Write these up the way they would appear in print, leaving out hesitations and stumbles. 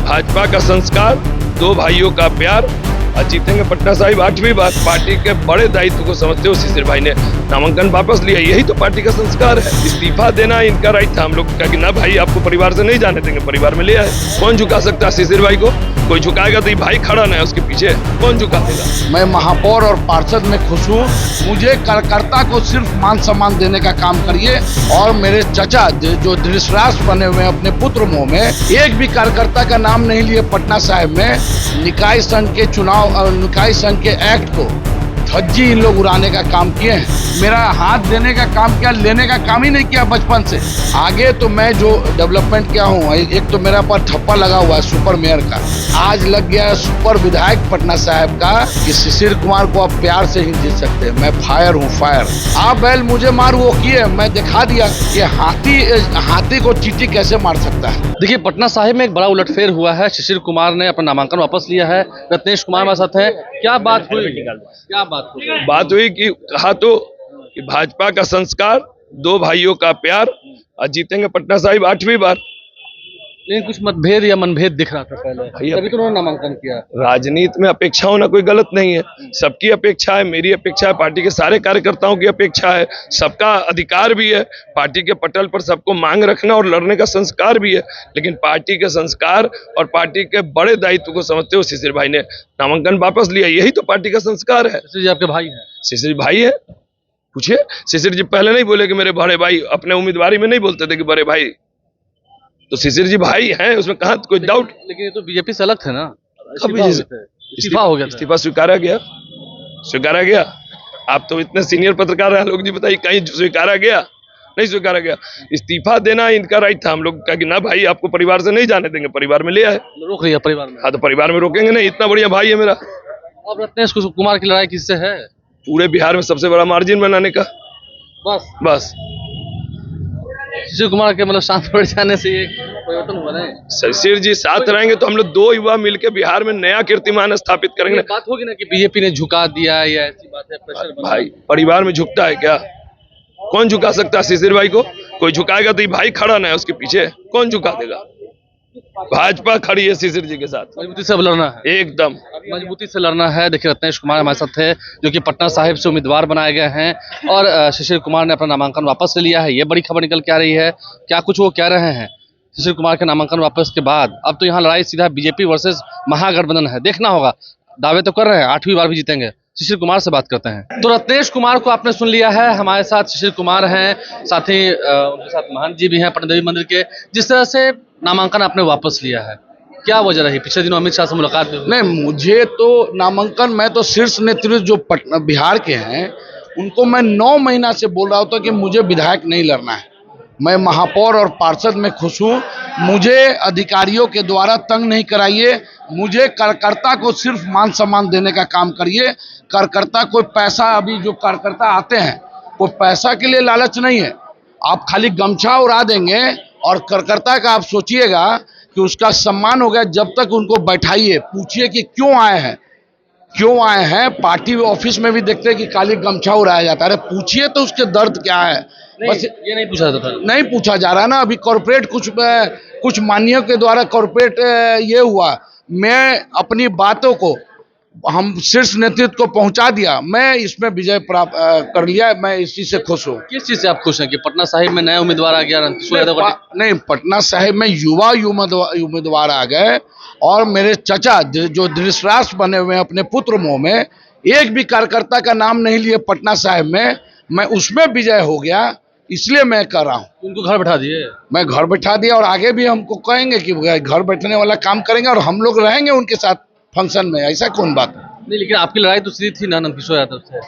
भाजपा का संस्कार, दो भाइयों का प्यार और जीतेंगे पटना साहिब 8वीं बार। पार्टी के बड़े दायित्व को समझते हुए शिशिर भाई ने नामांकन वापस लिया। यही तो पार्टी का संस्कार है। इस्तीफा देना इनका राइट था। हम लोग कहा कि ना भाई, आपको परिवार से नहीं जाने देंगे, परिवार में ले आए। कौन झुका सकता है शिशिर भाई को? कोई झुकाएगा तो ये भाई खड़ा ना है उसके पीछे, कौन झुका देगा? मैं महापौर और पार्षद में खुश हूँ। मुझे कार्यकर्ता को सिर्फ मान सम्मान देने का काम करिए। और मेरे चचा जो धृतराष्ट्र बने हुए हैं अपने पुत्र मोह में, एक भी कार्यकर्ता का नाम नहीं लिए पटना साहिब में। निकाय संघ के चुनाव, निकाय संघ के एक्ट को धज्जी इन लोग उड़ाने का काम किए हैं। मेरा हाथ देने का काम किया, लेने का काम ही नहीं किया बचपन से। आगे तो मैं जो डेवलपमेंट किया हूँ, एक तो मेरा पर ठप्पा लगा हुआ है सुपर मेयर का, आज लग गया सुपर विधायक पटना साहिब का कि शिशिर कुमार को आप प्यार से ही जीत सकते हैं। मैं फायर हूँ, फायर। आप बैल मुझे मार, वो किए, मैं दिखा दिया कि हाथी को चींटी कैसे मार सकता है। देखिए, पटना साहिब में एक बड़ा उलटफेर हुआ है। शिशिर कुमार ने अपना नामांकन वापस लिया है। रत्नेश कुमार हमारे साथ है। क्या बात हुई? बात हुई कि कहा तो कि भाजपा का संस्कार, दो भाइयों का प्यार और जीतेंगे पटना साहिब 8वीं बार। लेकिन कुछ मतभेद या मनभेद दिख रहा था पहले, तभी तो उन्होंने नामांकन किया। राजनीति में अपेक्षा होना कोई गलत नहीं है। सबकी अपेक्षा है, मेरी अपेक्षा है, पार्टी के सारे कार्यकर्ताओं की अपेक्षा है। सबका अधिकार भी है पार्टी के पटल पर सबको मांग रखना और लड़ने का संस्कार भी है। लेकिन पार्टी के संस्कार और पार्टी के बड़े दायित्व को समझते हुए शिशिर भाई ने नामांकन वापस लिया। यही तो पार्टी का संस्कार है। शिशिर जी आपके भाई हैं? शिशिर भाई है, पूछिए। शिशिर जी पहले नहीं बोले कि मेरे बड़े भाई, अपने उम्मीदवारी में नहीं बोलते थे कि बड़े भाई, तो शिशिर जी भाई हैं, उसमें कहाँ कोई डाउट। लेकिन ये तो बीजेपी से अलग थे ना, इस्तीफा हो गया, इस्तीफा स्वीकारा गया। आप तो इतने सीनियर पत्रकार हैं लोग जी, बताइए कहीं स्वीकारा गया? नहीं स्वीकारा गया। इस्तीफा देना इनका राइट था। हम लोग कहा कि ना भाई, आपको परिवार से नहीं जाने देंगे, परिवार में ले आए। रोक लिया परिवार में। हाँ, तो परिवार में रोकेंगे नहीं, इतना बढ़िया भाई है मेरा। अब रत्नेश कुमार की लड़ाई किससे है? पूरे बिहार में सबसे बड़ा मार्जिन बनाने का। बस शिशिर कुमार के मतलब शांत पड़ जाने से ये परिवर्तन हुआ नहीं? शिशिर जी साथ रहेंगे तो हम लोग दो युवा मिलकर बिहार में नया कीर्तिमान स्थापित करेंगे। बात होगी ना कि बीजेपी ने झुका दिया, या ऐसी बात है? प्रेशर भाई, परिवार में झुकता है क्या? कौन झुका सकता है शिशिर भाई को? कोई झुकाएगा तो ये भाई खड़ा ना है उसके पीछे, कौन झुका देगा? भाजपा खड़ी है शिशिर जी के साथ। मजबूती से लड़ना है, एकदम मजबूती से लड़ना है। देखिए, रत्नेश कुमार हमारे साथ है, जो कि पटना साहिब से उम्मीदवार बनाए गए हैं। और शिशिर कुमार ने अपना नामांकन वापस ले लिया है। ये बड़ी खबर निकल के आ रही है। क्या कुछ वो कह रहे हैं शिशिर कुमार के नामांकन वापस के बाद? अब तो यहाँ लड़ाई सीधा बीजेपी वर्सेस महागठबंधन है। देखना होगा। दावे तो कर रहे हैं 8वीं बार भी जीतेंगे। शिशिर कुमार से बात करते हैं। तो रत्नेश कुमार को आपने सुन लिया है। हमारे साथ शिशिर कुमार हैं, साथ ही उनके साथ महंत जी भी हैं पटना देवी मंदिर के। जिस तरह से नामांकन आपने वापस लिया है, क्या वजह रही? पिछले दिनों अमित शाह से मुलाकात भी हुई। नहीं, मुझे तो नामांकन, मैं तो शीर्ष नेतृत्व जो पटना बिहार के हैं उनको मैं 9 महीना से बोल रहा था कि मुझे विधायक नहीं लड़ना है। मैं महापौर और पार्षद में खुश हूँ। मुझे अधिकारियों के द्वारा तंग नहीं कराइए। मुझे कार्यकर्ता को सिर्फ मान सम्मान देने का काम करिए। कार्यकर्ता कोई पैसा, अभी जो कार्यकर्ता आते हैं कोई पैसा के लिए लालच नहीं है। आप खाली गमछा उड़ा देंगे और कार्यकर्ता का आप सोचिएगा कि उसका सम्मान हो गया। जब तक उनको बैठाइए, पूछिए कि क्यों आए हैं। पार्टी ऑफिस में भी देखते हैं कि खाली गमछा उड़ाया जाता है। अरे पूछिए तो उसके दर्द क्या है। बस ये नहीं पूछा जाता था, नहीं पूछा जा रहा ना। अभी कॉर्पोरेट कुछ मान्यों के द्वारा कॉर्पोरेट ये हुआ। मैं अपनी बातों को हम शीर्ष नेतृत्व को पहुंचा दिया। मैं इसमें विजय प्राप्त कर लिया। मैं इसी से खुश हूँ। किस चीज से आप खुश हैं कि पटना साहिब में नए उम्मीदवार आ गया? नहीं, पटना साहिब में युवा उम्मीदवार आ गए। और मेरे चचा जो धृतराष्ट्र बने हुए हैं अपने पुत्र मोह में, एक भी कार्यकर्ता का नाम नहीं लिए पटना साहिब में। मैं उसमें विजय हो गया, इसलिए मैं कर रहा हूँ। उनको घर बैठा दिए? मैं घर बैठा दिया और आगे भी हमको कहेंगे कि घर बैठने वाला काम करेंगे और हम लोग रहेंगे उनके साथ फंक्शन में। ऐसा कौन बात नहीं, लेकिन आपकी लड़ाई तो सीधी थी ना नंदकिशोर यादव से।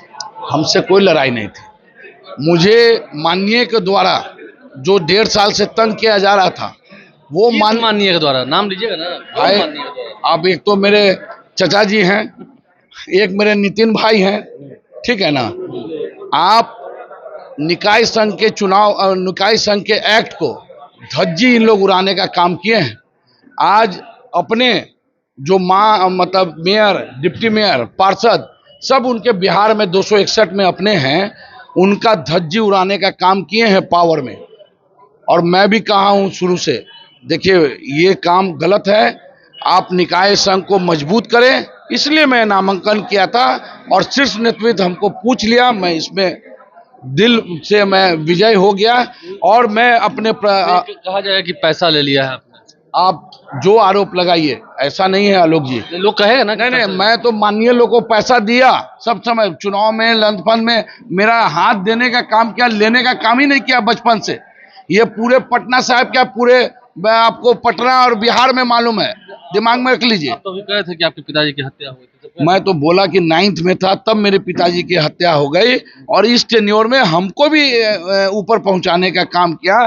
हमसे कोई लड़ाई नहीं थी। मुझे माननीय के द्वारा जो 1.5 साल से तंग किया जा रहा था, वो माननीय के द्वारा, नाम लीजिएगा ना। आप एक तो मेरे चचा जी हैं, एक मेरे नितिन भाई हैं, ठीक है ना। आप निकाय संघ के चुनाव, निकाय संघ के एक्ट को धज्जी इन लोग उड़ाने का काम किए हैं। आज अपने जो मतलब मेयर, डिप्टी मेयर, पार्षद सब उनके बिहार में 261 में अपने हैं, उनका धज्जी उड़ाने का काम किए हैं पावर में। और मैं भी कहा हूं शुरू से, देखिए ये काम गलत है। आप निकाय संघ को मजबूत करें, इसलिए मैं नामांकन किया था। और शीर्ष नेतृत्व हमको पूछ लिया, मैं इसमें दिल से मैं विजय हो गया। और मैं अपने कहा जाए कि पैसा ले लिया है आपने। आप जो आरोप लगाइए, ऐसा नहीं है आलोक जी। लोग कहेगा ना नहीं, मैं तो माननीय लोगों को पैसा दिया सब समय, चुनाव में, लंदफंद में मेरा हाथ देने का काम किया, लेने का काम ही नहीं किया बचपन से। ये पूरे पटना साहब क्या, पूरे आपको पटना और बिहार में मालूम है, दिमाग में रख लीजिए। आप तो भी कहे थे कि आपके पिताजी की हत्या हुई थी। मैं तो बोला कि 9th में था तब मेरे पिताजी की हत्या हो गई, और इस टेन्योर में हमको भी ऊपर पहुंचाने का काम किया।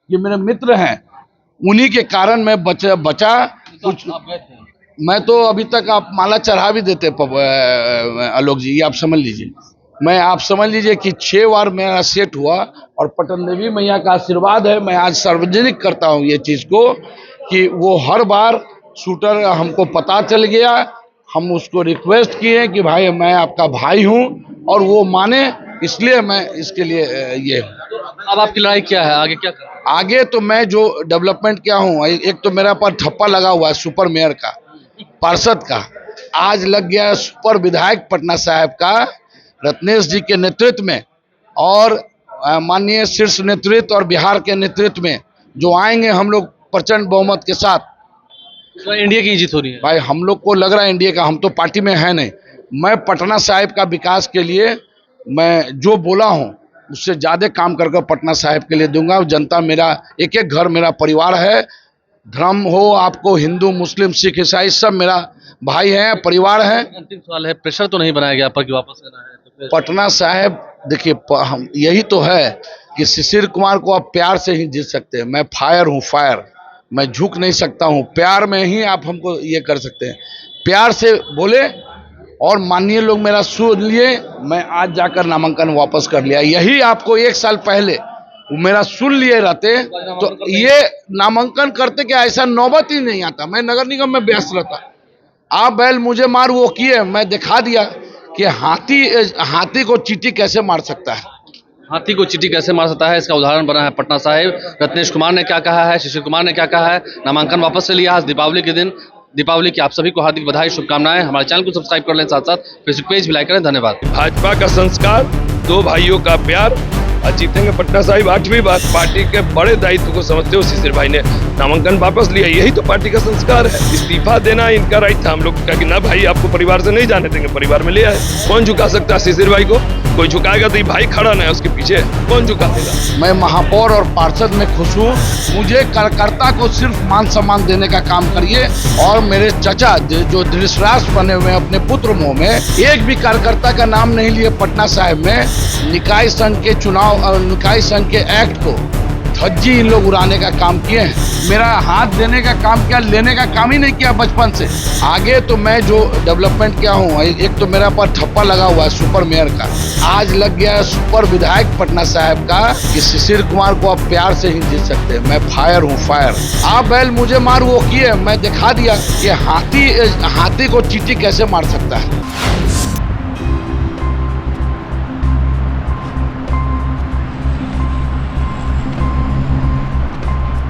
ये मेरे मित्र हैं, उन्हीं के कारण मैं बचा कुछ। मैं तो अभी तक आप माला चढ़ा भी देते आलोक जी, ये आप समझ लीजिए। आप समझ लीजिए कि 6 बार मेरा सेट हुआ, और पटन देवी मैया का आशीर्वाद है। मैं आज सार्वजनिक करता हूँ ये चीज को कि वो हर बार शूटर हमको पता चल गया, हम उसको रिक्वेस्ट किए कि भाई मैं आपका भाई हूँ, और वो माने, इसलिए मैं इसके लिए ये हूँ। अब आपकी लड़ाई क्या है, आगे क्या करना? आगे तो मैं जो डेवलपमेंट किया हूँ, एक तो मेरा पर ठप्पा लगा हुआ है सुपर मेयर का, पार्षद का। आज लग गया सुपर विधायक पटना साहब का, रत्नेश जी के नेतृत्व में, और माननीय शीर्ष नेतृत्व और बिहार के नेतृत्व में जो आएंगे हम लोग प्रचंड बहुमत के साथ। तो इंडिया की जीत हो रही है भाई हम लोग को लग रहा है इंडिया का, हम तो पार्टी में है नहीं। मैं पटना साहिब का विकास के लिए मैं जो बोला हूँ उससे ज़्यादा काम करके पटना साहिब के लिए दूंगा। जनता मेरा एक एक घर मेरा परिवार है, धर्म हो आपको हिंदू मुस्लिम सिख ईसाई सब मेरा भाई हैं, परिवार है। अंतिम सवाल है, प्रेशर तो नहीं बनाया गया पर कि वापस लेना है तो फिर? पटना साहिब देखिए, हम यही तो है कि शिशिर कुमार को आप प्यार से ही जीत सकते हैं। मैं फायर हूँ, फायर, मैं झुक नहीं सकता हूँ। प्यार में ही आप हमको ये कर सकते हैं, प्यार से बोले। और माननीय लोग मेरा सुन लिए, मैं आज जाकर नामांकन वापस कर लिया। यही आपको 1 साल पहले मेरा सुन लिए रहते तो ये नामांकन करते कि ऐसा नौबत ही नहीं आता। मैं नगर निगम में व्यस्त रहता। आप बैल मुझे मार वो किए, मैं दिखा दिया कि हाथी को चींटी कैसे मार सकता है। हाथी को चींटी कैसे मार सकता है, इसका उदाहरण बना है पटना साहिब। रत्नेश कुमार ने क्या कहा है, शिशिर कुमार ने क्या कहा है, नामांकन वापस से लिया आज दीपावली के दिन। दीपावली की आप सभी को हार्दिक बधाई, शुभकामनाएं। हमारे चैनल को सब्सक्राइब कर लें, साथ साथ फेसबुक पेज भी लाइक करें। धन्यवाद। भाजपा का संस्कार, 2 भाइयों का प्यार, और जीतेंगे पटना साहिब 8वीं बार। पार्टी के बड़े दायित्व को समझते हो शिशिर भाई ने नामांकन वापस लिया, यही तो पार्टी का संस्कार है। इस्तीफा देना इनका राइट था, हम लोग का कि ना भाई आपको परिवार से नहीं जाने देंगे, परिवार में ले आए। कौन झुका सकता है शिशिर भाई को? कोई झुकाएगा तो ये भाई खड़ा ना है उसके पीछे, कौन झुका देगा? मैं महापौर और पार्षद में खुश हूँ। मुझे कार्यकर्ता को सिर्फ मान सम्मान देने का काम करिए, और मेरे चचा जो धृतराष्ट्र बने हुए हैं अपने पुत्र मोह में, एक भी कार्यकर्ता का नाम नहीं लिए पटना साहिब में। निकाय संघ के चुनाव और निकाय संघ के एक्ट को धज्जी इन लोग उड़ाने का काम किए हैं। मेरा हाथ देने का काम किया, लेने का काम ही नहीं किया बचपन से। आगे तो मैं जो डेवलपमेंट किया हूँ, एक तो मेरा पर ठप्पा लगा हुआ है सुपर मेयर का। आज लग गया सुपर विधायक पटना साहब का कि शिशिर कुमार को आप प्यार से ही जीत सकते हैं। मैं फायर हूँ, फायर। आप बैल मुझे मार वो किए, मैं दिखा दिया कि हाथी को चींटी कैसे मार सकता है।